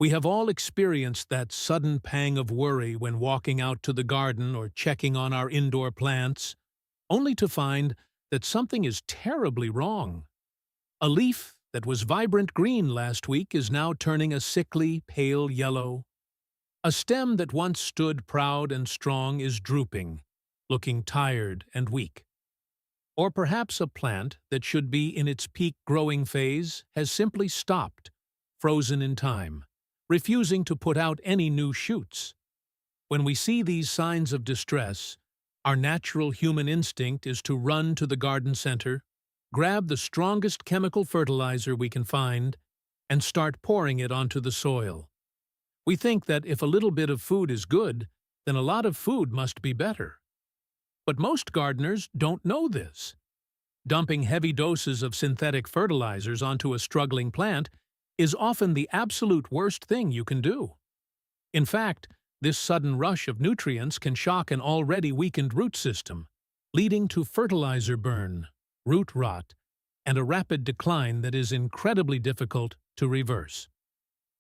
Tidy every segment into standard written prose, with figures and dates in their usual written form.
We have all experienced that sudden pang of worry when walking out to the garden or checking on our indoor plants, only to find that something is terribly wrong. A leaf that was vibrant green last week is now turning a sickly, pale yellow. A stem that once stood proud and strong is drooping, looking tired and weak. Or perhaps a plant that should be in its peak growing phase has simply stopped, frozen in time, refusing to put out any new shoots. When we see these signs of distress, our natural human instinct is to run to the garden center, grab the strongest chemical fertilizer we can find, and start pouring it onto the soil. We think that if a little bit of food is good, then a lot of food must be better. But most gardeners don't know this. Dumping heavy doses of synthetic fertilizers onto a struggling plant is often the absolute worst thing you can do. In fact, this sudden rush of nutrients can shock an already weakened root system, leading to fertilizer burn, root rot, and a rapid decline that is incredibly difficult to reverse.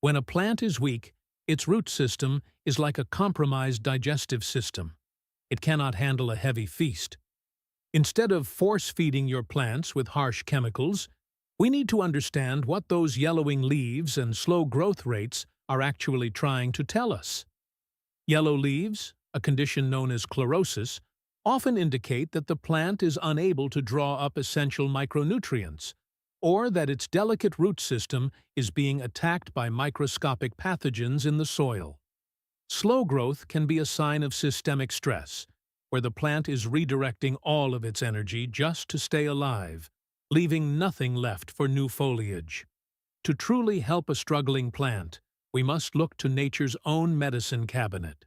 When a plant is weak, its root system is like a compromised digestive system. It cannot handle a heavy feast. Instead of force-feeding your plants with harsh chemicals, we need to understand what those yellowing leaves and slow growth rates are actually trying to tell us. Yellow leaves, a condition known as chlorosis, often indicate that the plant is unable to draw up essential micronutrients, or that its delicate root system is being attacked by microscopic pathogens in the soil. Slow growth can be a sign of systemic stress, where the plant is redirecting all of its energy just to stay alive, leaving nothing left for new foliage. To truly help a struggling plant, we must look to nature's own medicine cabinet.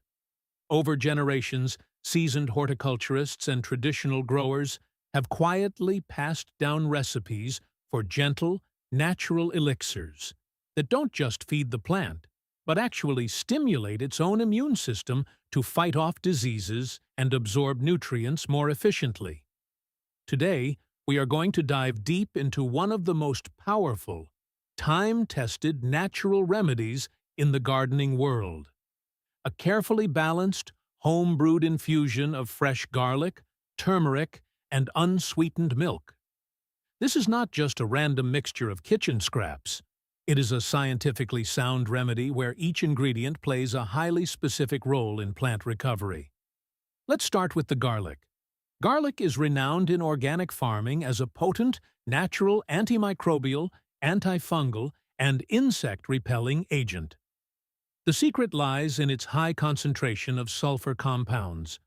Over generations, seasoned horticulturists and traditional growers have quietly passed down recipes for gentle, natural elixirs that don't just feed the plant, but actually stimulate its own immune system to fight off diseases and absorb nutrients more efficiently. Today, we are going to dive deep into one of the most powerful, time-tested natural remedies in the gardening world. A carefully balanced, home-brewed infusion of fresh garlic, turmeric, and unsweetened milk. This is not just a random mixture of kitchen scraps. It is a scientifically sound remedy where each ingredient plays a highly specific role in plant recovery. Let's start with the garlic. Garlic is renowned in organic farming as a potent, natural antimicrobial, antifungal, and insect-repelling agent. The secret lies in its high concentration of sulfur compounds.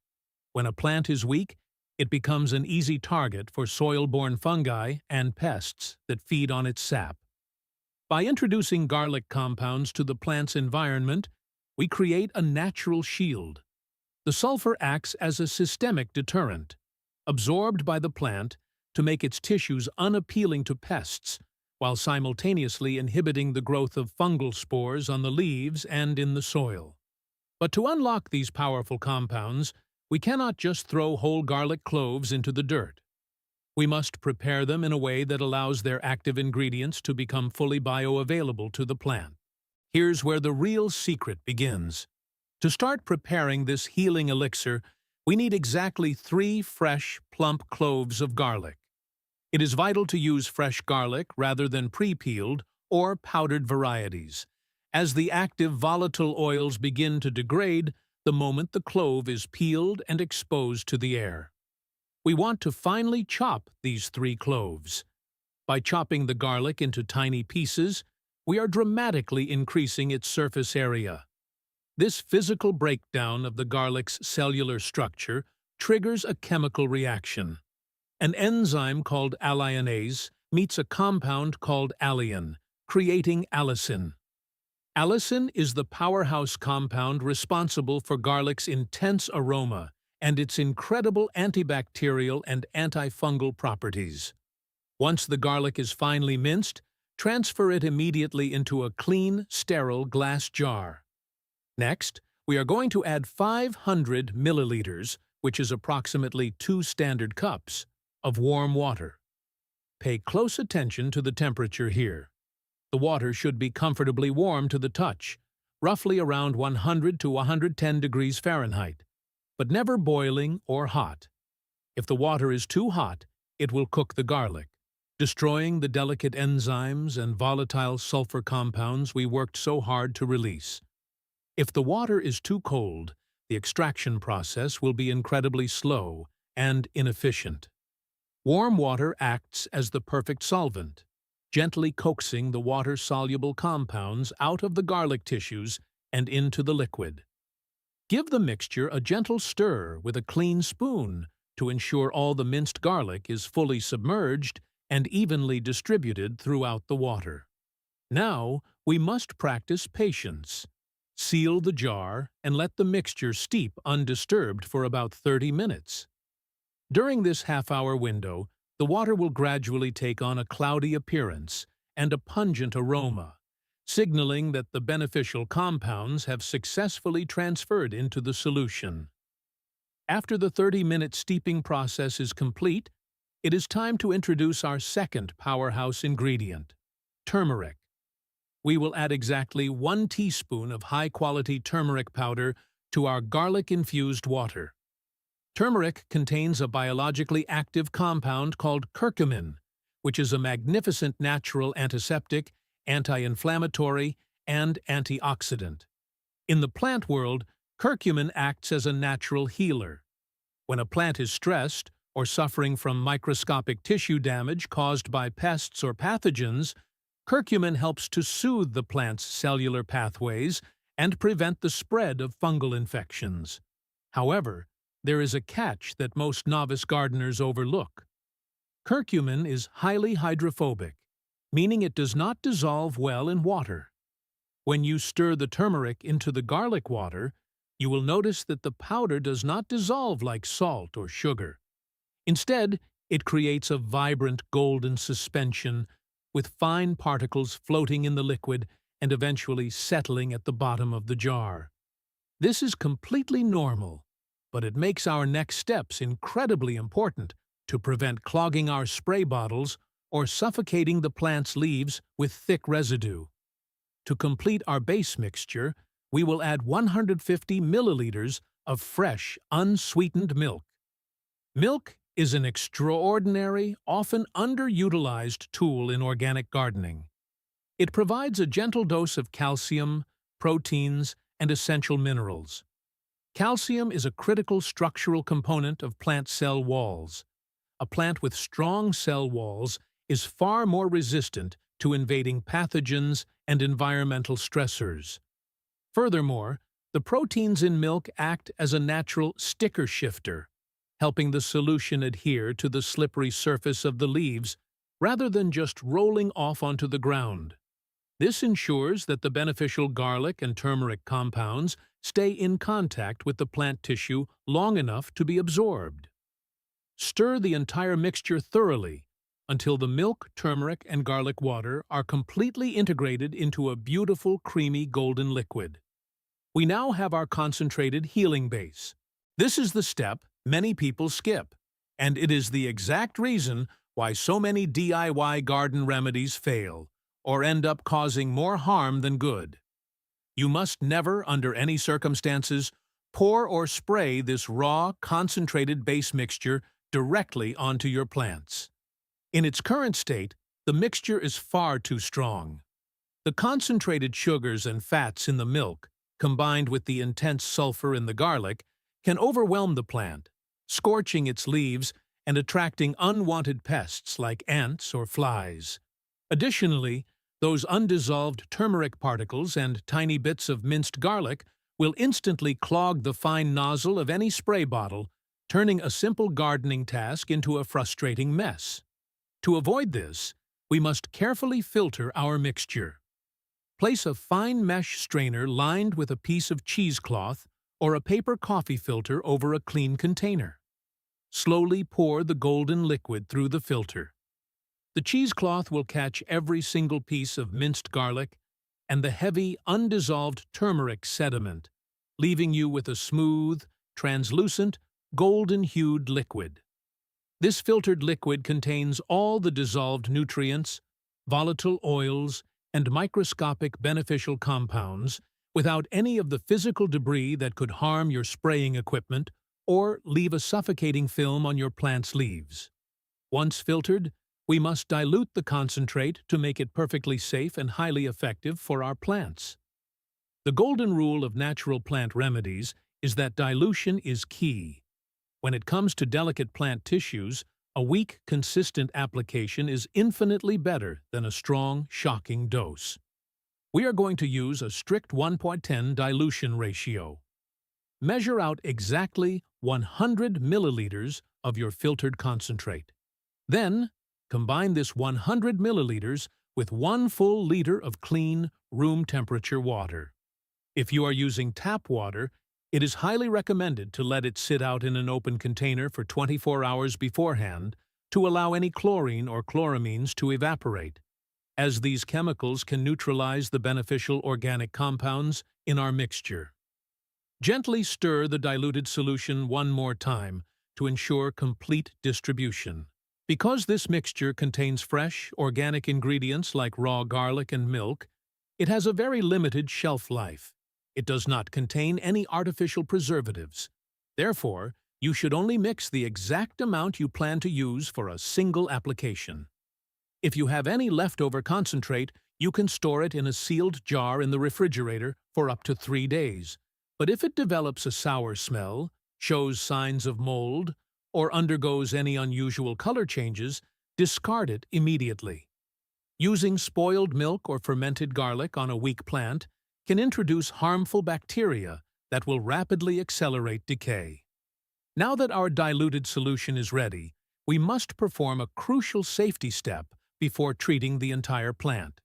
When a plant is weak, it becomes an easy target for soil-borne fungi and pests that feed on its sap. By introducing garlic compounds to the plant's environment, we create a natural shield. The sulfur acts as a systemic deterrent, absorbed by the plant to make its tissues unappealing to pests, while simultaneously inhibiting the growth of fungal spores on the leaves and in the soil. But to unlock these powerful compounds, we cannot just throw whole garlic cloves into the dirt. We must prepare them in a way that allows their active ingredients to become fully bioavailable to the plant. Here's where the real secret begins. To start preparing this healing elixir, we need exactly 3 fresh, plump cloves of garlic. It is vital to use fresh garlic rather than pre-peeled or powdered varieties, as the active volatile oils begin to degrade the moment the clove is peeled and exposed to the air. We want to finely chop these 3 cloves. By chopping the garlic into tiny pieces, we are dramatically increasing its surface area. This physical breakdown of the garlic's cellular structure triggers a chemical reaction. An enzyme called alliinase meets a compound called alliin, creating allicin. Allicin is the powerhouse compound responsible for garlic's intense aroma and its incredible antibacterial and antifungal properties. Once the garlic is finely minced, transfer it immediately into a clean, sterile glass jar. Next, we are going to add 500 milliliters, which is approximately 2 standard cups, of warm water. Pay close attention to the temperature here. The water should be comfortably warm to the touch, roughly around 100 to 110 degrees Fahrenheit, but never boiling or hot. If the water is too hot, it will cook the garlic, destroying the delicate enzymes and volatile sulfur compounds we worked so hard to release. If the water is too cold, the extraction process will be incredibly slow and inefficient. Warm water acts as the perfect solvent, gently coaxing the water-soluble compounds out of the garlic tissues and into the liquid. Give the mixture a gentle stir with a clean spoon to ensure all the minced garlic is fully submerged and evenly distributed throughout the water. Now, we must practice patience. Seal the jar and let the mixture steep undisturbed for about 30 minutes. During this half-hour window, the water will gradually take on a cloudy appearance and a pungent aroma, signaling that the beneficial compounds have successfully transferred into the solution. After the 30-minute steeping process is complete, it is time to introduce our second powerhouse ingredient, turmeric. We will add exactly 1 teaspoon of high-quality turmeric powder to our garlic-infused water. Turmeric contains a biologically active compound called curcumin, which is a magnificent natural antiseptic, anti-inflammatory, and antioxidant. In the plant world, curcumin acts as a natural healer. When a plant is stressed or suffering from microscopic tissue damage caused by pests or pathogens, curcumin helps to soothe the plant's cellular pathways and prevent the spread of fungal infections. However, there is a catch that most novice gardeners overlook. Curcumin is highly hydrophobic, meaning it does not dissolve well in water. When you stir the turmeric into the garlic water, you will notice that the powder does not dissolve like salt or sugar. Instead, it creates a vibrant golden suspension with fine particles floating in the liquid and eventually settling at the bottom of the jar. This is completely normal, but it makes our next steps incredibly important to prevent clogging our spray bottles or suffocating the plant's leaves with thick residue. To complete our base mixture, we will add 150 milliliters of fresh, unsweetened milk. Milk is an extraordinary, often underutilized tool in organic gardening. It provides a gentle dose of calcium, proteins, and essential minerals. Calcium is a critical structural component of plant cell walls. A plant with strong cell walls is far more resistant to invading pathogens and environmental stressors. Furthermore, the proteins in milk act as a natural sticker shifter, helping the solution adhere to the slippery surface of the leaves rather than just rolling off onto the ground. This ensures that the beneficial garlic and turmeric compounds stay in contact with the plant tissue long enough to be absorbed. Stir the entire mixture thoroughly until the milk, turmeric, and garlic water are completely integrated into a beautiful, creamy golden liquid. We now have our concentrated healing base. This is the step many people skip, and it is the exact reason why so many DIY garden remedies fail or end up causing more harm than good. You must never, under any circumstances, pour or spray this raw, concentrated base mixture directly onto your plants. In its current state, the mixture is far too strong. The concentrated sugars and fats in the milk, combined with the intense sulfur in the garlic, can overwhelm the plant, scorching its leaves and attracting unwanted pests like ants or flies. Additionally, those undissolved turmeric particles and tiny bits of minced garlic will instantly clog the fine nozzle of any spray bottle, turning a simple gardening task into a frustrating mess. To avoid this, we must carefully filter our mixture. Place a fine mesh strainer lined with a piece of cheesecloth or a paper coffee filter over a clean container. Slowly pour the golden liquid through the filter. The cheesecloth will catch every single piece of minced garlic and the heavy, undissolved turmeric sediment, leaving you with a smooth, translucent, golden-hued liquid. This filtered liquid contains all the dissolved nutrients, volatile oils, and microscopic beneficial compounds without any of the physical debris that could harm your spraying equipment or leave a suffocating film on your plant's leaves. Once filtered, we must dilute the concentrate to make it perfectly safe and highly effective for our plants. The golden rule of natural plant remedies is that dilution is key. When it comes to delicate plant tissues, a weak, consistent application is infinitely better than a strong, shocking dose. We are going to use a strict 1:10 dilution ratio. Measure out exactly 100 milliliters of your filtered concentrate. Then, combine this 100 milliliters with 1 full liter of clean, room-temperature water. If you are using tap water, it is highly recommended to let it sit out in an open container for 24 hours beforehand to allow any chlorine or chloramines to evaporate, as these chemicals can neutralize the beneficial organic compounds in our mixture. Gently stir the diluted solution one more time to ensure complete distribution. Because this mixture contains fresh, organic ingredients like raw garlic and milk, it has a very limited shelf life. It does not contain any artificial preservatives. Therefore, you should only mix the exact amount you plan to use for a single application. If you have any leftover concentrate, you can store it in a sealed jar in the refrigerator for up to 3 days. But if it develops a sour smell, shows signs of mold, or undergoes any unusual color changes, discard it immediately. Using spoiled milk or fermented garlic on a weak plant can introduce harmful bacteria that will rapidly accelerate decay. Now that our diluted solution is ready, we must perform a crucial safety step before treating the entire plant.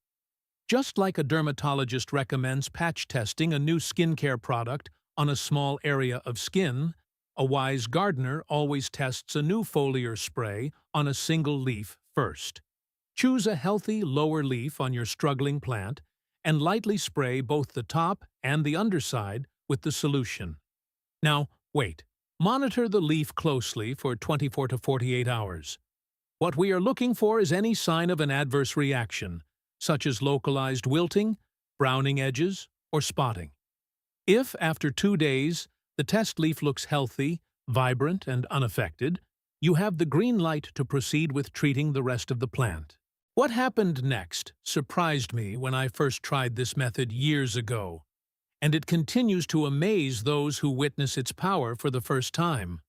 Just like a dermatologist recommends patch testing a new skincare product on a small area of skin, a wise gardener always tests a new foliar spray on a single leaf first. Choose a healthy lower leaf on your struggling plant and lightly spray both the top and the underside with the solution. Now, wait. Monitor the leaf closely for 24 to 48 hours. What we are looking for is any sign of an adverse reaction, such as localized wilting, browning edges, or spotting. If, after 2 days, the test leaf looks healthy, vibrant, and unaffected, you have the green light to proceed with treating the rest of the plant. What happened next surprised me when I first tried this method years ago, and it continues to amaze those who witness its power for the first time.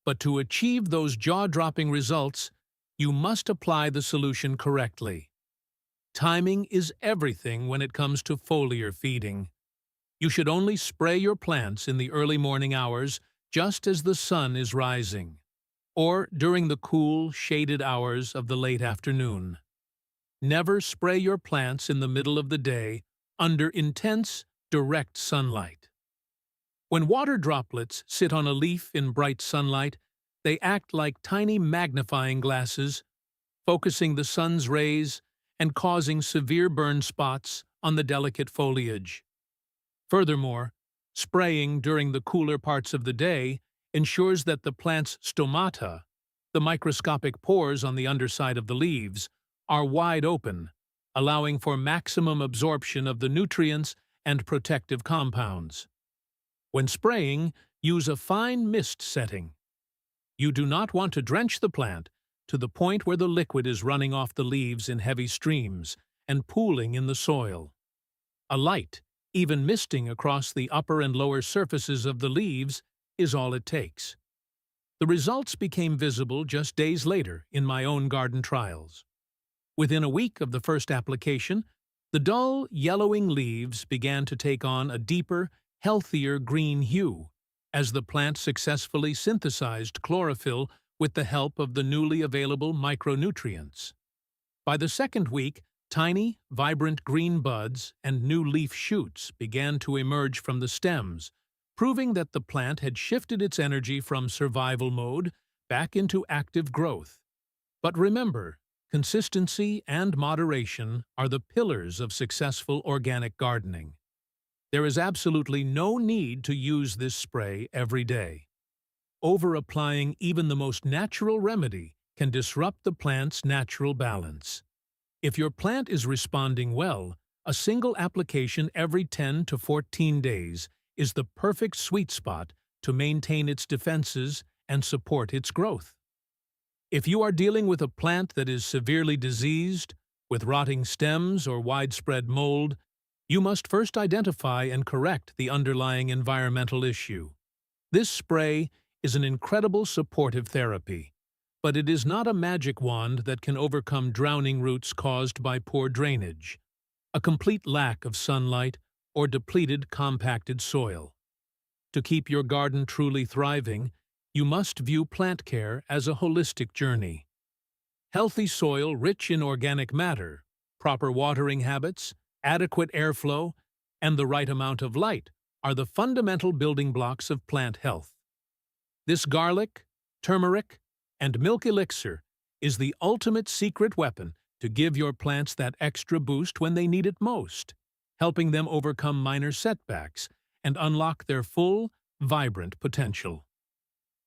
But to achieve those jaw-dropping results, you must apply the solution correctly. Timing is everything when it comes to foliar feeding. You should only spray your plants in the early morning hours just as the sun is rising, or during the cool, shaded hours of the late afternoon. Never spray your plants in the middle of the day under intense, direct sunlight. When water droplets sit on a leaf in bright sunlight, they act like tiny magnifying glasses, focusing the sun's rays and causing severe burn spots on the delicate foliage. Furthermore, spraying during the cooler parts of the day ensures that the plant's stomata, the microscopic pores on the underside of the leaves, are wide open, allowing for maximum absorption of the nutrients and protective compounds. When spraying, use a fine mist setting. You do not want to drench the plant to the point where the liquid is running off the leaves in heavy streams and pooling in the soil. A light, even misting across the upper and lower surfaces of the leaves, is all it takes. The results became visible just days later in my own garden trials. Within a week of the first application, the dull, yellowing leaves began to take on a deeper, healthier green hue, as the plant successfully synthesized chlorophyll with the help of the newly available micronutrients. By the second week, tiny, vibrant green buds and new leaf shoots began to emerge from the stems, proving that the plant had shifted its energy from survival mode back into active growth. But remember, consistency and moderation are the pillars of successful organic gardening. There is absolutely no need to use this spray every day. Over-applying even the most natural remedy can disrupt the plant's natural balance. If your plant is responding well, a single application every 10 to 14 days is the perfect sweet spot to maintain its defenses and support its growth. If you are dealing with a plant that is severely diseased, with rotting stems or widespread mold, you must first identify and correct the underlying environmental issue. This spray is an incredible supportive therapy, but it is not a magic wand that can overcome drowning roots caused by poor drainage, a complete lack of sunlight, or depleted compacted soil. To keep your garden truly thriving, you must view plant care as a holistic journey. Healthy soil rich in organic matter, proper watering habits, adequate airflow, and the right amount of light are the fundamental building blocks of plant health. This garlic, turmeric, and milk elixir is the ultimate secret weapon to give your plants that extra boost when they need it most, helping them overcome minor setbacks and unlock their full, vibrant potential.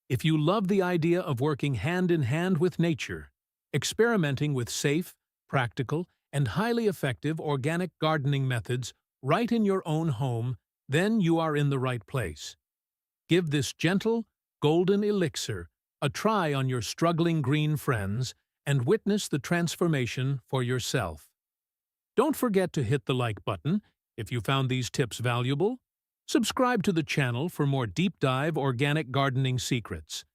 If you love the idea of working hand in hand with nature, experimenting with safe, practical, and highly effective organic gardening methods right in your own home, then you are in the right place. Give this gentle, golden elixir a try on your struggling green friends and witness the transformation for yourself. Don't forget to hit the like button if you found these tips valuable. Subscribe to the channel for more deep-dive organic gardening secrets.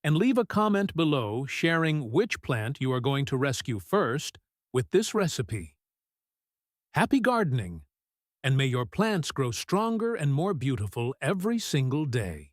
And leave a comment below sharing which plant you are going to rescue first with this recipe. Happy gardening! And may your plants grow stronger and more beautiful every single day.